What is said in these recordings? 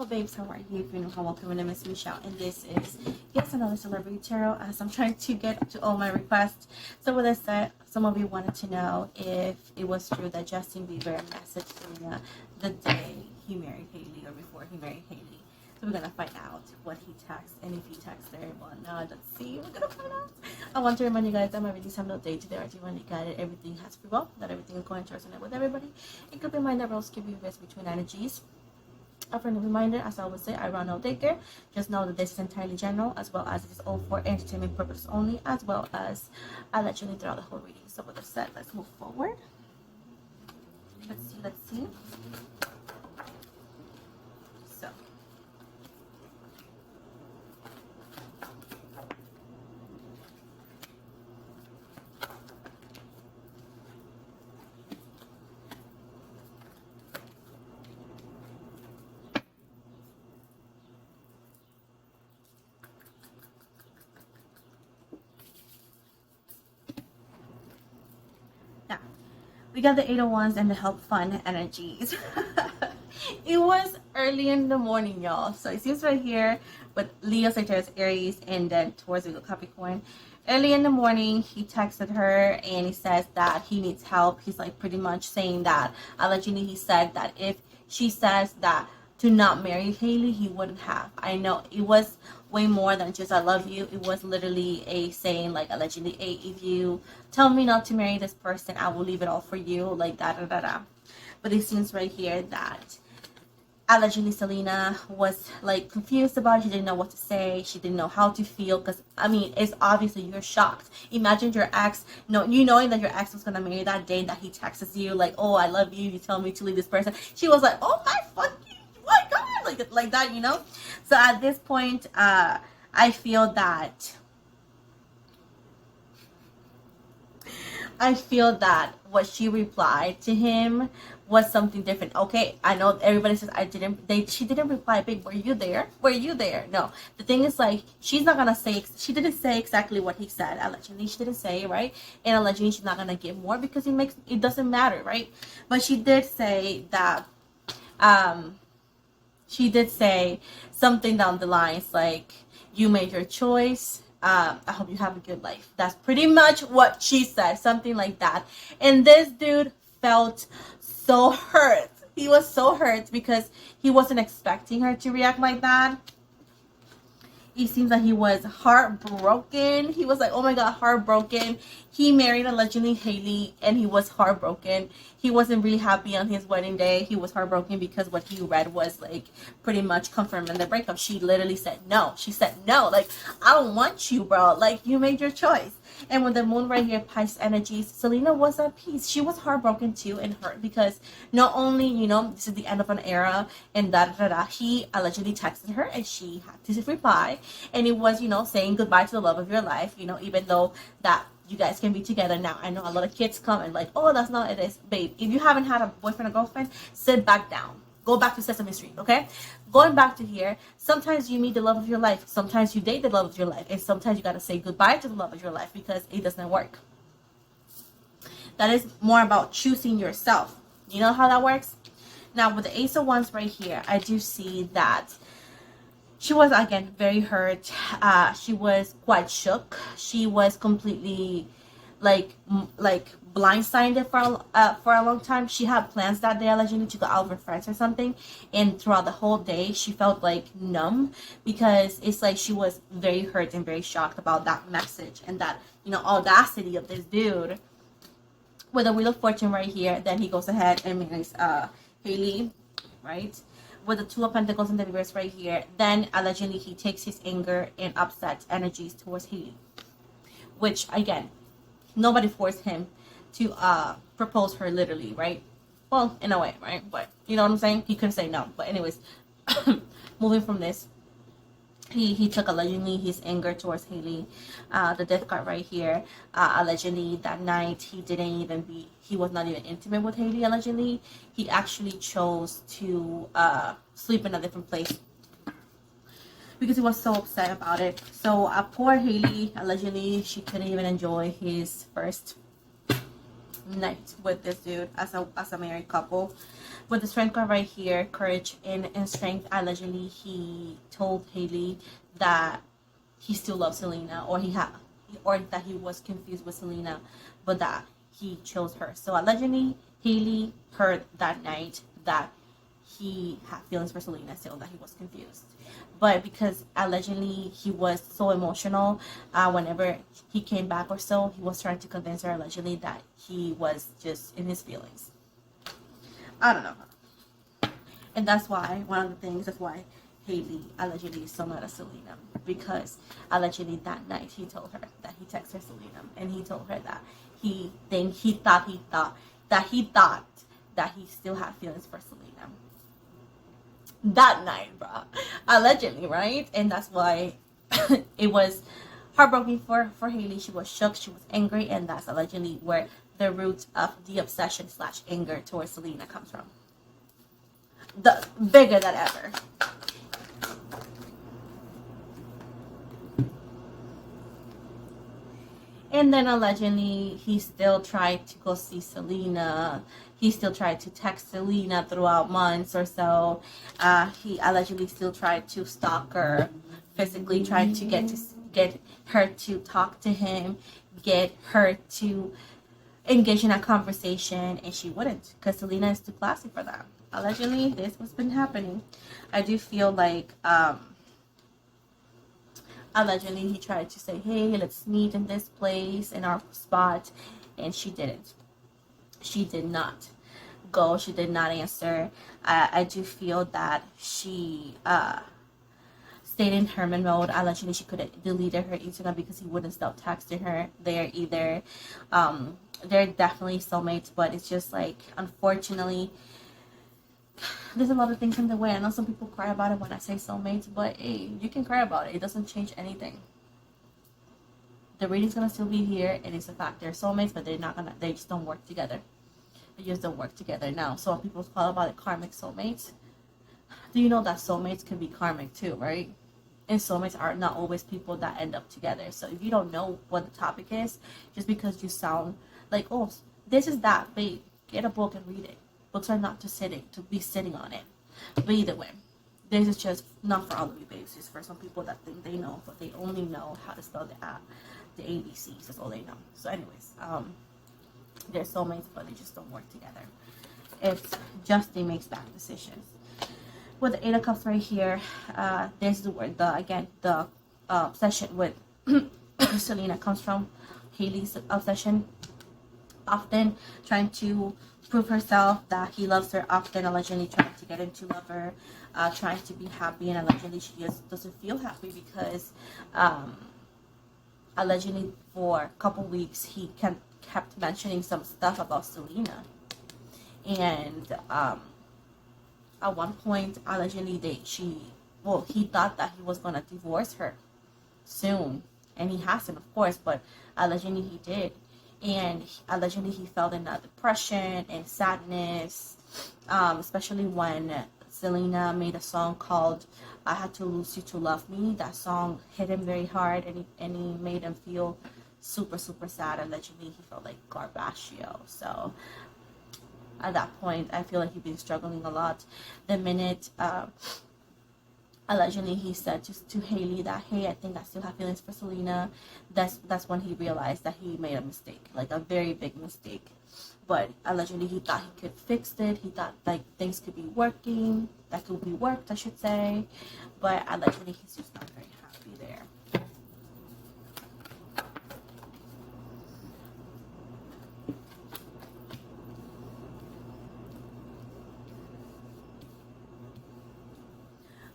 Hello babes, how are you? If you know how, welcome. My name is Michelle and this is yes another celebrity tarot as I'm trying to get to all my requests. So with that said, some of you wanted to know if it was true that Justin Bieber messaged Selena the day he married Hailey or before he married Hailey. So we're gonna find out what he texted and if he texted her. Well, now let's see. We're gonna find out. I want to remind you guys that my readings have no date today. I do want to guide everything has free will, that everything is going to resonate with everybody. It could be mind that rules give you risk between energies. A friendly reminder, as I always say, I run no daycare. Just know that this is entirely general, as well as it is all for entertainment purposes only, as well as I'll let you know throughout the whole reading. So with that said, let's move forward. Let's see. So. Now, we got the 801s and the help fun energies. It was early in the morning, y'all. So it seems right here with Leo, Sagittarius, Aries, and then towards the Capricorn. Early in the morning, he texted her and he says that he needs help. He's like pretty much saying that allegedly he said that if she says that to not marry Hailey, he wouldn't have. I know it was way more than just I love you. It was literally a saying like allegedly, hey, if you tell me not to marry this person, I will leave it all for you, like da. But it seems right here that allegedly Selena was like confused about it. She didn't know what to say. She didn't know how to feel because I mean it's obviously you're shocked. Imagine your ex, knowing that your ex was gonna marry that day that he texts you like, oh, I love you, you tell me to leave this person. She was like, oh my fucking my god, like that, you know. So at this point I feel that what she replied to him was something different. Okay, I know everybody says she didn't reply, babe, were you there? No, the thing is like she's not gonna say, she didn't say exactly what he said. Allegedly she didn't say, right? And allegedly she's not gonna give more because it doesn't matter, right? But she did say that she did say something down the lines like, you made your choice, I hope you have a good life. That's pretty much what she said, something like that. And this dude felt so hurt. He was so hurt because he wasn't expecting her to react like that. It seems like he was heartbroken. He was like, oh my god, heartbroken. He married allegedly Hailey and he was heartbroken. He wasn't really happy on his wedding day. He was heartbroken because what he read was like pretty much confirming the breakup. She literally said no. She said no. Like, I don't want you, bro. Like, you made your choice. And with the moon right here, Pisces energies, Selena was at peace. She was heartbroken too and hurt because not only, this is the end of an era and he allegedly texted her and she had to reply. And it was, saying goodbye to the love of your life, even though that you guys can be together now. I know a lot of kids come and like, oh, that's not it is. Babe, if you haven't had a boyfriend or girlfriend, sit back down. Go back to Sesame Street, okay? Going back to here, sometimes you meet the love of your life. Sometimes you date the love of your life. And sometimes you got to say goodbye to the love of your life because it doesn't work. That is more about choosing yourself. You know how that works? Now, with the Ace of Wands right here, I do see that she was, again, very hurt. She was quite shook. She was completely, like blindsided for a long time. She had plans that day allegedly to go out with friends or something, and throughout the whole day she felt like numb because it's like she was very hurt and very shocked about that message and that audacity of this dude. With the Wheel of Fortune right here, then he goes ahead and marries Hailey, right? With the Two of Pentacles in the reverse right here, then allegedly he takes his anger and upset energies towards Hailey, which again, nobody forced him to propose her literally, right? Well, in a way, right? But you know what I'm saying? He could say no. But anyways, moving from this, he took allegedly his anger towards Hailey. The Death card right here, allegedly that night he was not even intimate with Hailey. Allegedly, he actually chose to sleep in a different place because he was so upset about it. So poor Hailey, allegedly she couldn't even enjoy his first night with this dude as a married couple. With the strength card right here, courage and strength, allegedly he told Hailey that he still loves Selena, or that he was confused with Selena, but that he chose her. So allegedly, Hailey heard that night that he had feelings for Selena still, that he was confused. But because allegedly he was so emotional, whenever he came back or so, he was trying to convince her allegedly that he was just in his feelings. I don't know. And that's why, one of the things, that's why Hailey allegedly is so mad at Selena. Because allegedly that night he told her that he texted Selena. And he told her that he thought that he still had feelings for Selena. That night, bro. Allegedly, right? And that's why it was heartbroken for Hailey. She was shook, she was angry, and that's allegedly where the root of the obsession / anger towards Selena comes from. The bigger than ever. And then allegedly he still tried to go see Selena. He still tried to text Selena throughout months or so. He allegedly still tried to stalk her, physically tried to get her to talk to him, get her to engage in a conversation, and she wouldn't, because Selena is too classy for that. Allegedly, this has been happening. I do feel like allegedly he tried to say, hey, let's meet in this place, in our spot, and she didn't. She did not go. She did not answer. I do feel that she stayed in hermit mode. Allegedly, she could have deleted her Instagram because he wouldn't stop texting her there either. They're definitely soulmates, but it's just like, unfortunately, there's a lot of things in the way. I know some people cry about it when I say soulmates, but hey, you can cry about it. It doesn't change anything. The reading's gonna still be here, and it's a fact. They're soulmates, but they just don't work together. They just don't work together. Now, some people call about it karmic soulmates. Do you know that soulmates can be karmic too, right? And soulmates are not always people that end up together. So if you don't know what the topic is, just because you sound like, oh, this is that, babe, get a book and read it. Books are not to be sitting on it. But either way, this is just not for all of you babes. It's for some people that think they know, but they only know how to spell the ABCs. That's all they know. So anyways, they're soulmates, but they just don't work together. It's just they make bad decisions. With the Eight of Cups right here, this is where the obsession with Selena comes from. Hailey's obsession, often trying to prove herself that he loves her, often allegedly trying to get him to love her, trying to be happy, and allegedly she just doesn't feel happy because allegedly for a couple weeks he kept mentioning some stuff about Selena, and at one point allegedly he thought that he was gonna divorce her soon, and he hasn't, of course, but allegedly he did. And allegedly he felt in a depression and sadness, especially when Selena made a song called I Had to Lose You to Love Me. That song hit him very hard, and he made him feel super, super sad. Allegedly he felt like Garbacio. So at that point, I feel like he'd been struggling a lot. The minute allegedly he said to Hailey that, hey, I think I still have feelings for Selena, that's when he realized that he made a mistake, like a very big mistake. But allegedly he thought he could fix it. He thought like things could be working, that could be worked, I should say. But allegedly he's just not very happy there.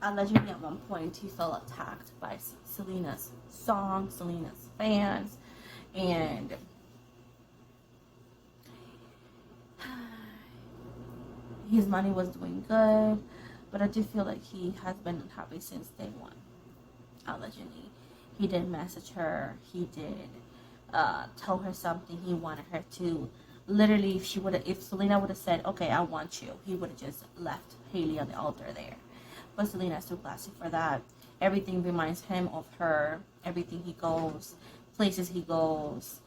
Allegedly at one point he felt attacked by Selena's song, Selena's fans, and his money was doing good, but I do feel like he has been unhappy since day one. Allegedly, he did message her. He did tell her something. He wanted her to. Literally, if Selena would have said, "Okay, I want you," he would have just left Hailey on the altar there. But Selena's too classy for that. Everything reminds him of her. Everything he goes, places he goes,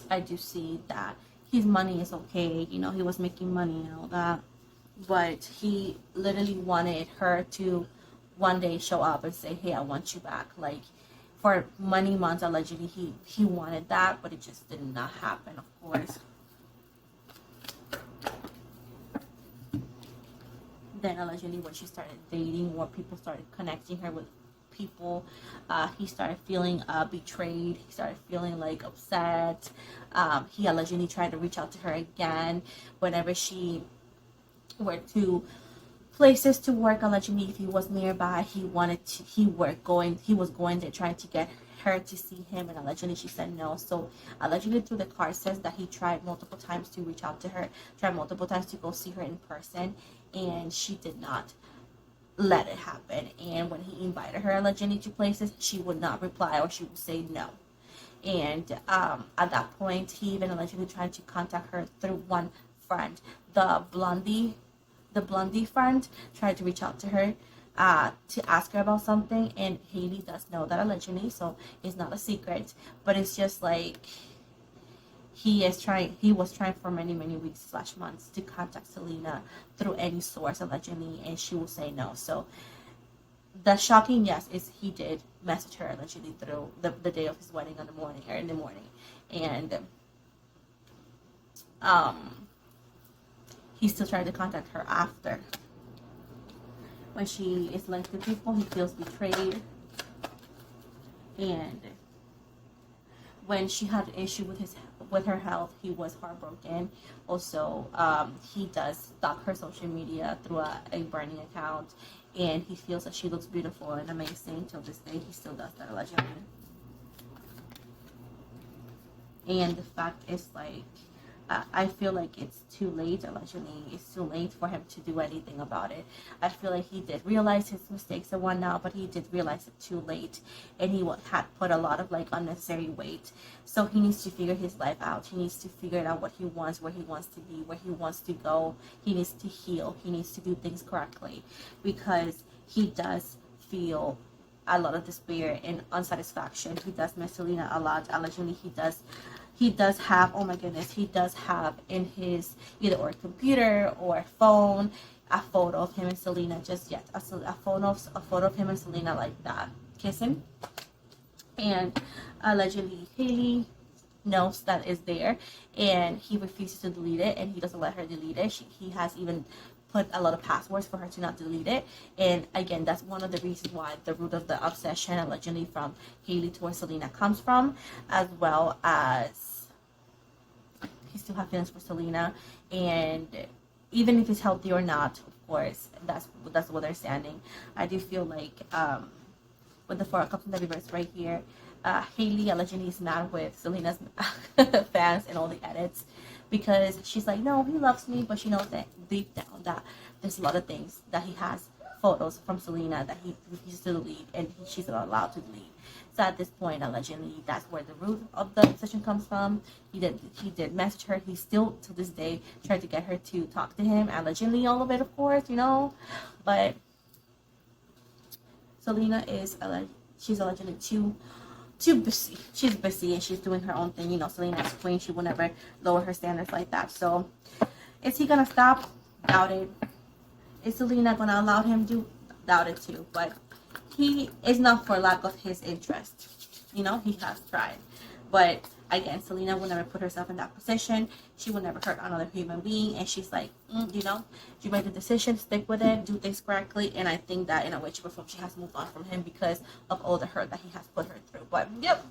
I do see that his money is okay. You know, he was making money and all that. But he literally wanted her to one day show up and say, hey, I want you back. Like, for many months, allegedly, he wanted that, but it just did not happen, of course. Then allegedly when she started dating, or people started connecting her with people, he started feeling betrayed. He started feeling like upset. He allegedly tried to reach out to her again whenever she went to places to work. Allegedly, if he was nearby, he was going there trying to get her to see him, and allegedly she said no. So allegedly through the card says that he tried multiple times to reach out to her, tried multiple times to go see her in person, and she did not let it happen. And when he invited her allegedly to places, she would not reply, or she would say no. And at that point, he even allegedly tried to contact her through one friend. The blondie friend tried to reach out to her to ask her about something, and Haileys does know that allegedly, so it's not a secret. But it's just like he was trying for many weeks / months to contact Selena through any source allegedly, and she will say no. So the shocking yes is he did message her allegedly through the day of his wedding in the morning, and he still tried to contact her after. When she is linked to people, he feels betrayed. And when she had an issue with her health, he was heartbroken. Also, he does stalk her social media through a burning account, and he feels that she looks beautiful and amazing. Till this day, he still does that allegedly. And the fact is, like, I feel like it's too late, allegedly. It's too late for him to do anything about it. I feel like he did realize his mistakes and whatnot, but he did realize it too late. And he had put a lot of, like, unnecessary weight. So he needs to figure his life out. He needs to figure out what he wants, where he wants to be, where he wants to go. He needs to heal. He needs to do things correctly. Because he does feel a lot of despair and unsatisfaction. He does miss Selena a lot. Allegedly, he does have, oh my goodness, he does have in his either or computer or phone a photo of him and Selena, just yet a photo of him and Selena like that, kissing. And allegedly Haileys knows that is there, and he refuses to delete it, and he doesn't let her delete it. He has even put a lot of passwords for her to not delete it. And again, that's one of the reasons why the root of the obsession allegedly from Haileys towards Selena comes from, as well as he still has feelings for Selena. And even if it's healthy or not, of course, that's what they're standing. I do feel like with the Four of Cups and the reverse right here, Haileys allegedly is mad with Selena's fans and all the edits, because she's like, no, he loves me, but she knows that deep down that there's a lot of things that he has photos from Selena that he refuses to delete, and she's not allowed to delete. So at this point, allegedly, that's where the root of the obsession comes from. He did message her. He still to this day tried to get her to talk to him, allegedly, all of it, of course, but Selena she's allegedly too busy. She's busy and she's doing her own thing. Selena's queen. She will never lower her standards like that. So, is he gonna stop? Doubt it. Is Selena gonna allow him to? Doubt it too. But he is not for lack of his interest. He has tried. But again, Selena will never put herself in that position. She will never hurt another human being. And she's like, you made the decision, stick with it, do things correctly. And I think that in a way, shape, or form, she has moved on from him because of all the hurt that he has put her through. But yep.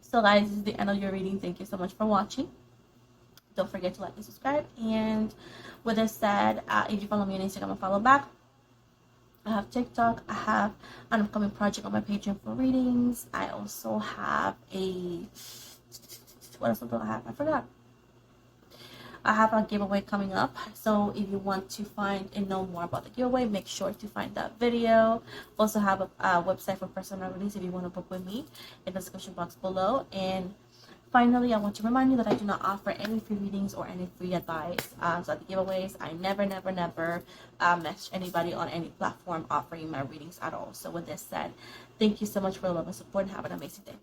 So guys, this is the end of your reading. Thank you so much for watching. Don't forget to like and subscribe. And with this said, if you follow me on Instagram, follow back. I have TikTok. I have an upcoming project on my Patreon for readings. I also have what else do I have? I forgot. I have a giveaway coming up. So if you want to find and know more about the giveaway, make sure to find that video. Also have a website for personal readings if you want to book with me in the description box below. And finally, I want to remind you that I do not offer any free readings or any free advice. So at the giveaways, I never message anybody on any platform offering my readings at all. So with this said, thank you so much for the love and support, and have an amazing day.